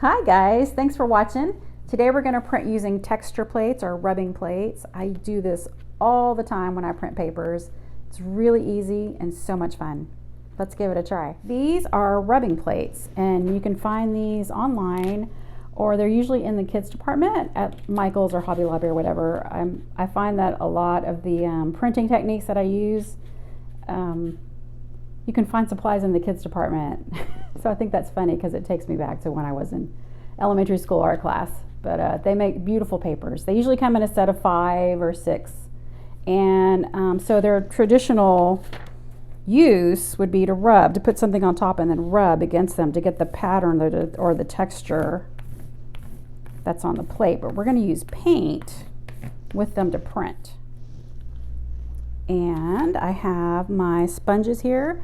Hi guys, thanks for watching. Today we're going to print using texture plates or rubbing plates. I do this all the time when I print papers. It's really easy and so much fun. Let's give it a try. These are rubbing plates and you can find these online, or they're usually in the kids department at Michael's or Hobby Lobby or whatever. I find that a lot of the printing techniques that I use, you can find supplies in the kids department. So I think that's funny because it takes me back to when I was in elementary school art class. But they make beautiful papers. They usually come in a set of 5 or 6. And so their traditional use would be to rub, to put something on top and then rub against them to get the pattern or the texture that's on the plate. But we're going to use paint with them to print. And I have my sponges here.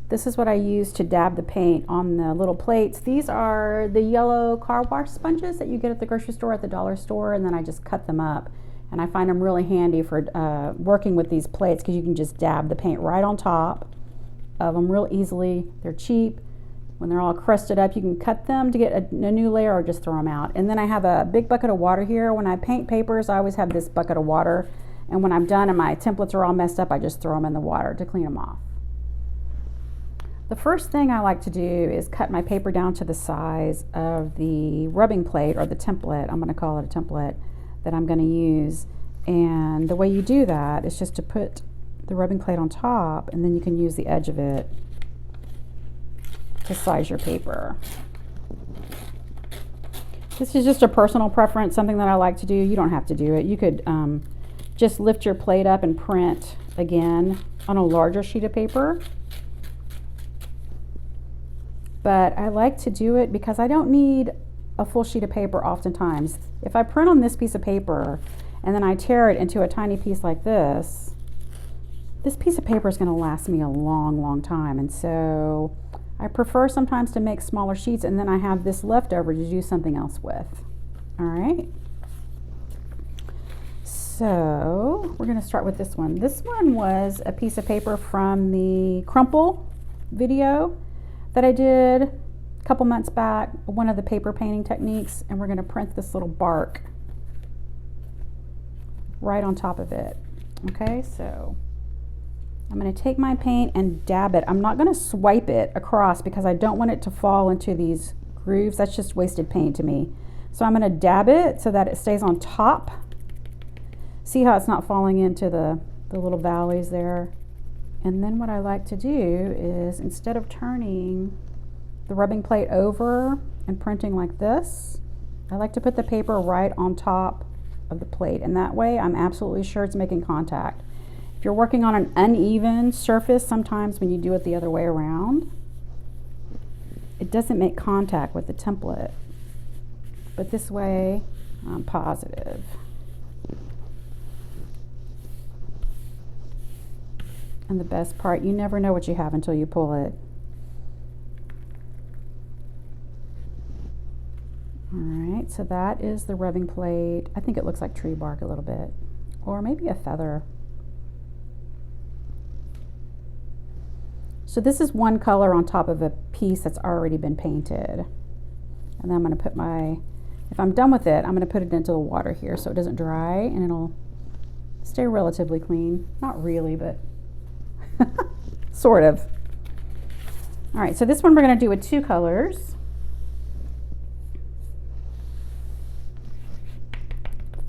This is what I use to dab the paint on the little plates. These are the yellow car wash sponges that you get at the grocery store, at the dollar store, and then I just cut them up. And I find them really handy for working with these plates because you can just dab the paint right on top of them real easily. They're cheap. When they're all crusted up, you can cut them to get a new layer or just throw them out. And then I have a big bucket of water here. When I paint papers, I always have this bucket of water. And when I'm done and my templates are all messed up, I just throw them in the water to clean them off. The first thing I like to do is cut my paper down to the size of the rubbing plate or the template. I'm going to call it a template that I'm going to use. And the way you do that is just to put the rubbing plate on top, and then you can use the edge of it to size your paper. This is just a personal preference, something that I like to do. You don't have to do it. You could just lift your plate up and print again on a larger sheet of paper. But I like to do it because I don't need a full sheet of paper oftentimes. If I print on this piece of paper and then I tear it into a tiny piece like this piece of paper is going to last me a long, long time. And so I prefer sometimes to make smaller sheets, and then I have this left over to do something else with. All right. So we're going to start with this one. This one was a piece of paper from the crumple video that I did a couple months back, one of the paper painting techniques, and we're going to print this little bark right on top of it. Okay, so I'm going to take my paint and dab it. I'm not going to swipe it across because I don't want it to fall into these grooves. That's just wasted paint to me. So I'm going to dab it so that it stays on top. See how it's not falling into the little valleys there? And then what I like to do is, instead of turning the rubbing plate over and printing like this, I like to put the paper right on top of the plate. And that way I'm absolutely sure it's making contact. If you're working on an uneven surface, sometimes when you do it the other way around, it doesn't make contact with the template. But this way, I'm positive. And the best part, you never know what you have until you pull it. All right, so that is the rubbing plate. I think it looks like tree bark a little bit, or maybe a feather. So this is one color on top of a piece that's already been painted. And then I'm going to put if I'm done with it, I'm going to put it into the water here so it doesn't dry and it'll stay relatively clean. Not really, but sort of. All right, so this one we're going to do with 2 colors.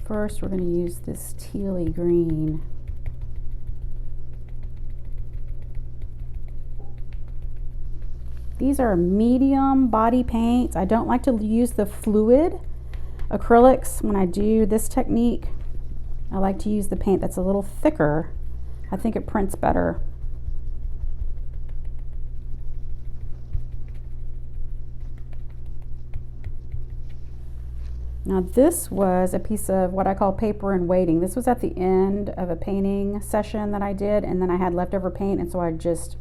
First, we're going to use this tealy green. These are medium body paints. I don't like to use the fluid acrylics when I do this technique. I like to use the paint that's a little thicker. I think it prints better. Now this was a piece of what I call paper in waiting. This was at the end of a painting session that I did, and then I had leftover paint, and so I just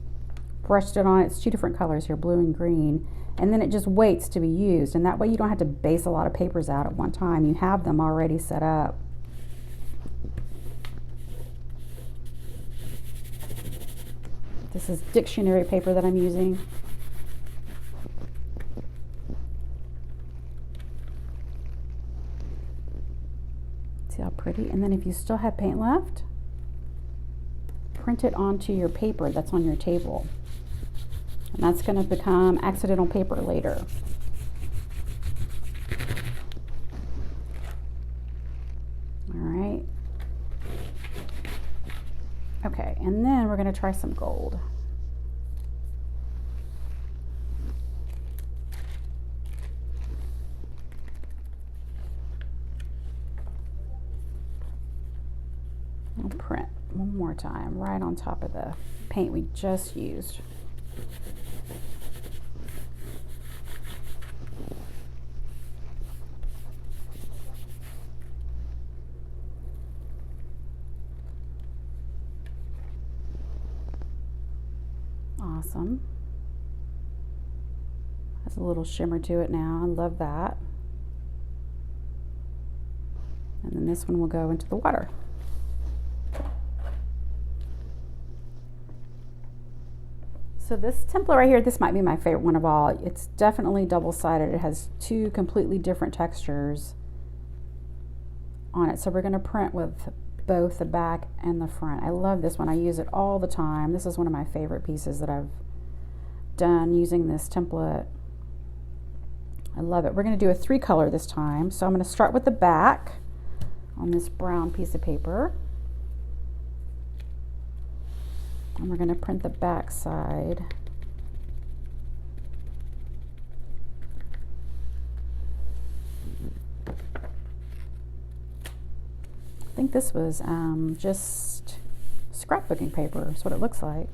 brushed it on. It's 2 different colors here, blue and green, and then it just waits to be used, and that way you don't have to base a lot of papers out at one time. You have them already set up. This is dictionary paper that I'm using. pretty. And then if you still have paint left, print it onto your paper that's on your table. And that's going to become accidental paper later. All right. Okay, and then we're going to try some gold. I'll print one more time right on top of the paint we just used. Awesome. Has a little shimmer to it now. I love that. And then this one will go into the water. So this template right here, this might be my favorite one of all. It's definitely double-sided. It has two completely different textures on it. So we're going to print with both the back and the front. I love this one. I use it all the time. This is one of my favorite pieces that I've done using this template. I love it. We're going to do a 3-color this time. So I'm going to start with the back on this brown piece of paper. And we're going to print the back side. I think this was just scrapbooking paper, is what it looks like.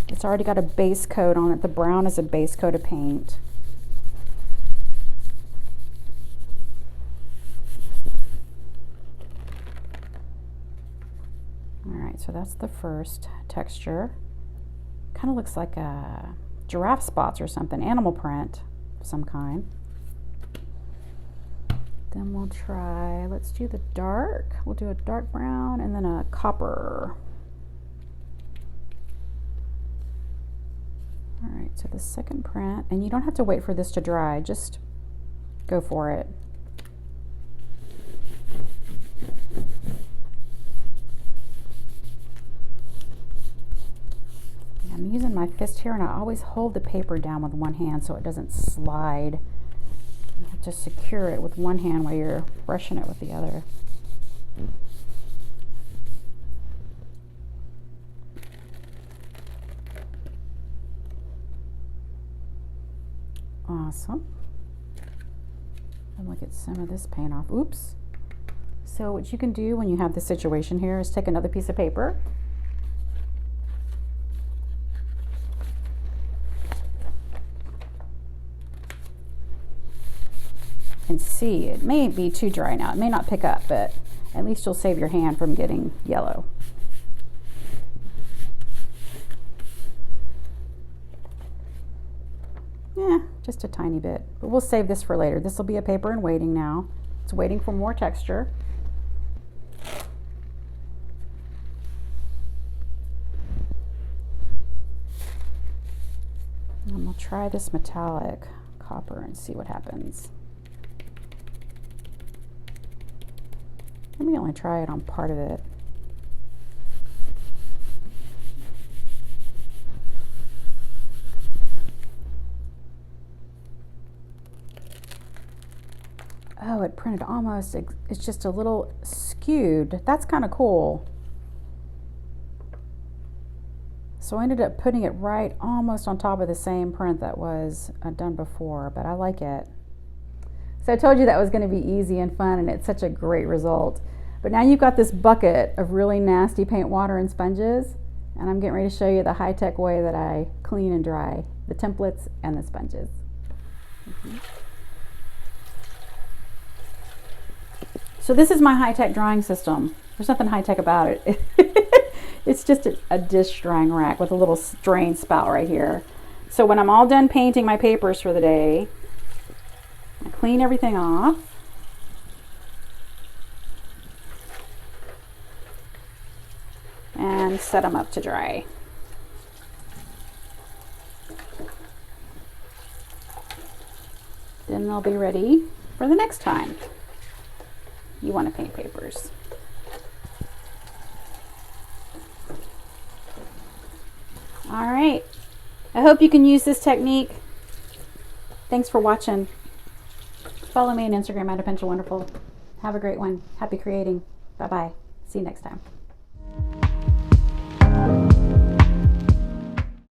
It's already got a base coat on it. The brown is a base coat of paint. Alright, so that's the first texture. Kind of looks like a giraffe spots or something, animal print of some kind. Then we'll try, let's do the dark. We'll do a dark brown and then a copper. All right, so the second print, and you don't have to wait for this to dry, just go for it. I'm using my fist here, and I always hold the paper down with one hand so it doesn't slide. You have to secure it with one hand while you're brushing it with the other. Awesome. And we'll get some of this paint off. Oops. So what you can do when you have this situation here is take another piece of paper. And see, it may be too dry now. It may not pick up, but at least you'll save your hand from getting yellow. Yeah, just a tiny bit, but we'll save this for later. This will be a paper in waiting now. It's waiting for more texture. And we'll try this metallic copper and see what happens. Let me only try it on part of it. Oh, it printed almost, it's just a little skewed. That's kind of cool. So I ended up putting it right almost on top of the same print that was done before, but I like it. So I told you that was going to be easy and fun, and it's such a great result. But now you've got this bucket of really nasty paint, water, and sponges, and I'm getting ready to show you the high-tech way that I clean and dry the templates and the sponges. So this is my high-tech drying system. There's nothing high-tech about it. It's just a dish drying rack with a little drain spout right here. So when I'm all done painting my papers for the day, I clean everything off. And set them up to dry. Then they'll be ready for the next time. you want to paint papers. All right. I hope you can use this technique. Thanks for watching. Follow me on Instagram at @AdventureWonderful. Have a great one. Happy creating. Bye-bye. See you next time.